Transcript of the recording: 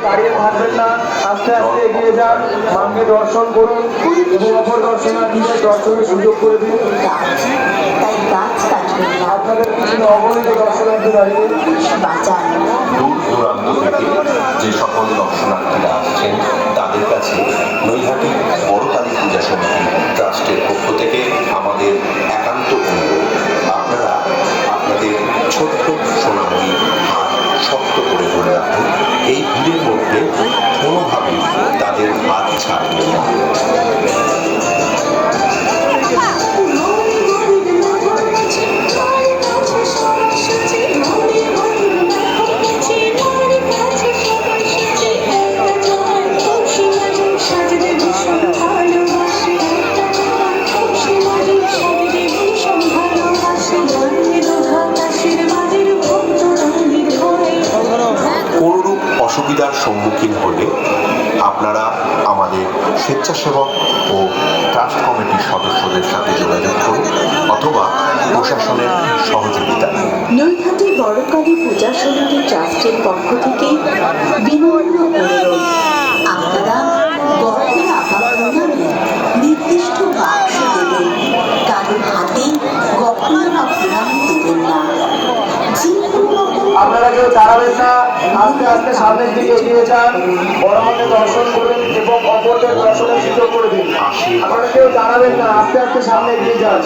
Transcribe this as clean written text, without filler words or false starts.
দাঁড়িয়ে থাকবেন না, আস্তে আস্তে এগিয়ে যান, মাকে দর্শন করুন এবং অপর দর্শনার্থীদের দর্শনের সুযোগ করে দিন। তাই গাছ কাটবেন না, আপনাদের পিছনে অগণিত দর্শনার্থী দাঁড়িয়ে। বাঁচান। দূর দূরান্ত থেকে যে সকল দর্শনার্থীরা আসছেন তাদের কাছে নৈহাটি বড়কালী পূজা সমিতি ট্রাস্টের পক্ষ থেকে আমাদের একান্ত অনুরোধ, আপনারা আপনাদের ছোট্ট সোনামণি হাত শক্ত করে ধরে রাখুন। এই ভিড়ের মধ্যে কোনোভাবেই তাদের হাত ছাড়বেন না। কোনরূপ অসুবিধার সম্মুখীন হলে আপনারা আমাদের স্বেচ্ছাসেবক ও ট্রাস্ট কমিটির সদস্যদের সাথে যোগাযোগ করুন অথবা প্রশাসনের সহযোগিতা। নৈহাটি বড়কালী পূজা সমিতি ট্রাস্টের পক্ষ থেকে বিনম্র অনুরোধ, আপনারা গহনা বা প্রণামী নির্দিষ্ট বাক্স দেবেন, কারোর হাতে গহনা বা প্রণামী দেবেন না। আপনারা কেউ দাঁড়াবেন না, আস্তে আস্তে সামনের দিকে এগিয়ে যান, বড় মাকে দর্শন করুন এবং অপরদের দর্শনের সুযোগ করে দিন। আপনারা কেউ দাঁড়াবেন না, আস্তে আস্তে সামনে এগিয়ে যান।